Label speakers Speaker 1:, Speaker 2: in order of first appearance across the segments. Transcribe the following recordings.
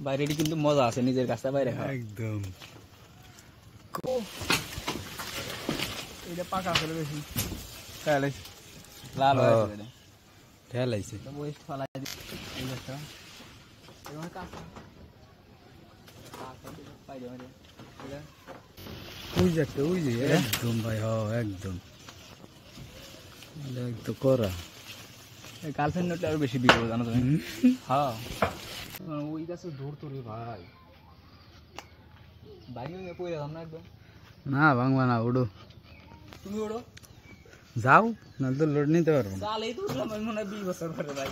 Speaker 1: বাইরে কিন্তু মজা আছে, নিজের কাছে বাইরে খাওয়া
Speaker 2: একদম।
Speaker 1: এটা পাকা করে বেশি লাল হয়েছে,
Speaker 2: ঠেলাইছে
Speaker 1: ওয়েস্ট ফালাই এই গাছটা এবার কাঁচা
Speaker 2: ওই যে একটা ওই যে একদম ভাই, হ্যাঁ একদম একদম করা।
Speaker 1: গার্লফ্রেন্ড নটলে আরো বেশি বিপদ জানো তুমি। হ্যাঁ ওই গাছে ধরতো রে ভাই, বাড়ি পড়ে যেতাম না একদম।
Speaker 2: না ভাঙবা না, ওড়ো
Speaker 1: তুমি ওড়ো
Speaker 2: যাও, না তো লোড নিতে পারবো না।
Speaker 1: চালেই তো উঠলাম আমি মনে হয় 20 বছর পরে ভাই,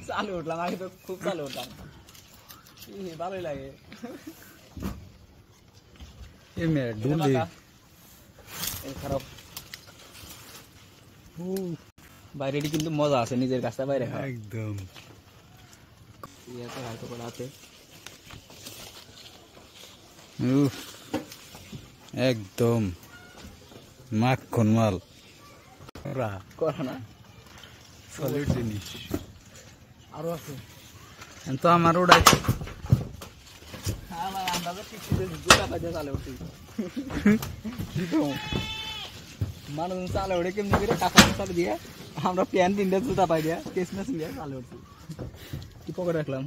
Speaker 1: চালে উঠলাম, আগে তো খুব চালে উঠলাম, ভালোই লাগে।
Speaker 2: ডুলি
Speaker 1: খারাপ বাইরে কিন্তু মজা আছে, নিজের কাছে বাইরে খাওয়া
Speaker 2: একদম।
Speaker 1: হয়তো করে আছে
Speaker 2: একদম মাখন মাল
Speaker 1: করা না,
Speaker 2: সলিড জিনিস।
Speaker 1: আরো আছে
Speaker 2: তো আমার ওটাই
Speaker 1: মানুষ চালে ওঠে কেমনি করে, কাঁচা চালে দিয়ে আমরা প্যান্ট তিনটা জুতা পাই দিয়া কেসমেস দিয়ে চালে উঠছি। কি পকেটে রাখলাম?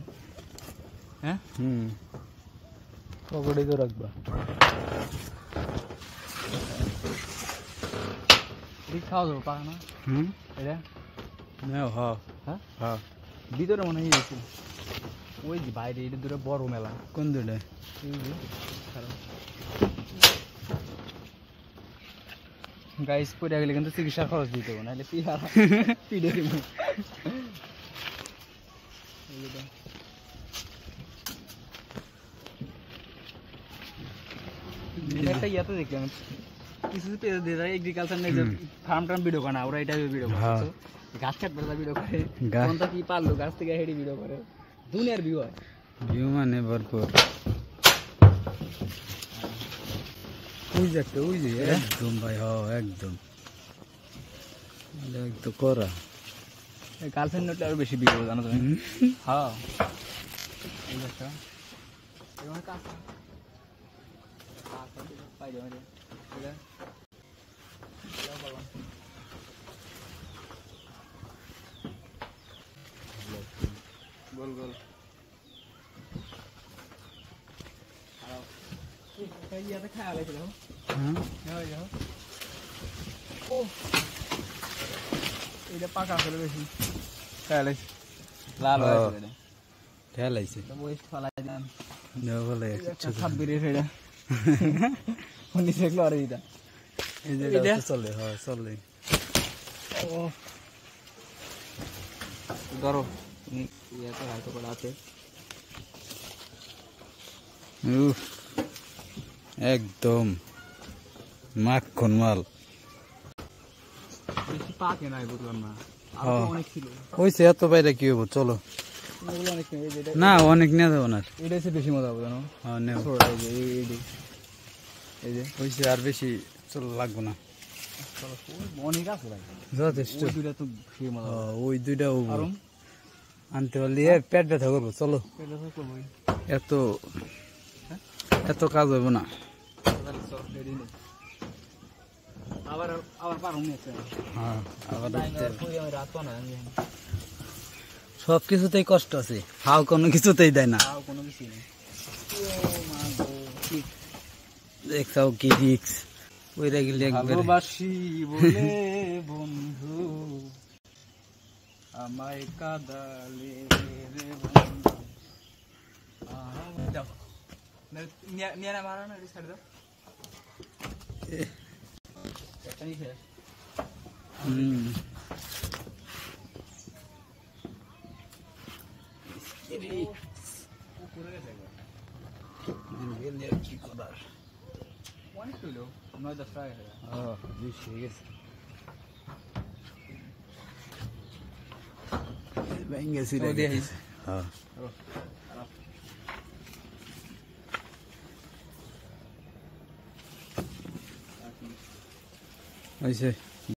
Speaker 1: হ্যাঁ
Speaker 2: পকেটে তো রাখবা।
Speaker 1: খাওয়া যাবো পাকা না এটা
Speaker 2: হ্যাঁ
Speaker 1: ভিতরে মনে হয় গেছিল, ওই যে বাইরে এটা দূরে বড় মেলা।
Speaker 2: কোন দুটা?
Speaker 1: গাইস পড়ে গেলে কিন্তু চিকিৎসার খরচ দিতে হবে, নাহলে পিড়ে দিব। একটা ইয়াতে দেখলাম কিছু এগ্রিকালচার নেই, ফার্ম টার্ম ভিডিও করে না, ওরা এটা ভিডিও করে গাছ কাটবে ভিডিও করে, কোনটা কি পারলো গাছ থেকে হেঁটে ভিডিও করে, দুনিয়ার ভিউ হয়,
Speaker 2: ভিউ মানে ভরপুর। ওই যে একটা ওই যে একদম ভাই, হ্যাঁ একদম একদম করা।
Speaker 1: গার্লফ্রেন্ড নটলে আরো বেশি বিপদ জানো তুমি। হ্যাঁ এই গাছটা এবার কাঁচা পাই যাবে গোল গোল ইয়াতে খাওয়া লাগছিল। এটা পাকা করে বেশি লাল হয়েছে,
Speaker 2: ঠেলাইছে
Speaker 1: ওয়েস্ট ফালাই দিলাম
Speaker 2: বলে
Speaker 1: 26 এটা নিচে লড়ে দিতা
Speaker 2: এই যে চলে। হ্যাঁ চলে
Speaker 1: ধরো ইয়াতে হয়তো করে আছে
Speaker 2: একদম মাখন মাল।
Speaker 1: বেশি পাকে নাই বুঝলাম না, অনেক ছিল
Speaker 2: হয়েছে এত বাইরে কি হবো, চলো
Speaker 1: অনেক
Speaker 2: না অনেক নিয়ে যাবো না,
Speaker 1: এটা হচ্ছে বেশি মজা হবে জানো।
Speaker 2: এই যে হয়েছে আর বেশি চলো লাগবো না,
Speaker 1: অনেক আছে
Speaker 2: যথেষ্ট। ওই দুইটা আনতে পারলে পেট ব্যথা করবো, চলো এত এত কাজ হইব না। সব কিছুতেই কষ্ট আছে, হাও কোনো কিছুতেই দেয় না। দেখছাও কি রিক্স, ওইরা গেলে
Speaker 1: ভালোবাসি বলে বন্ধু আমায় কাঁদালে রে বন্ধু। নিয়ে না মারা না, ছাড় দাও।
Speaker 2: কি করার
Speaker 1: অনেক ছিল 9-10 টাকা
Speaker 2: বেশি হয়ে গেছে, ভেঙেছি হ্যাঁ হয়েছে।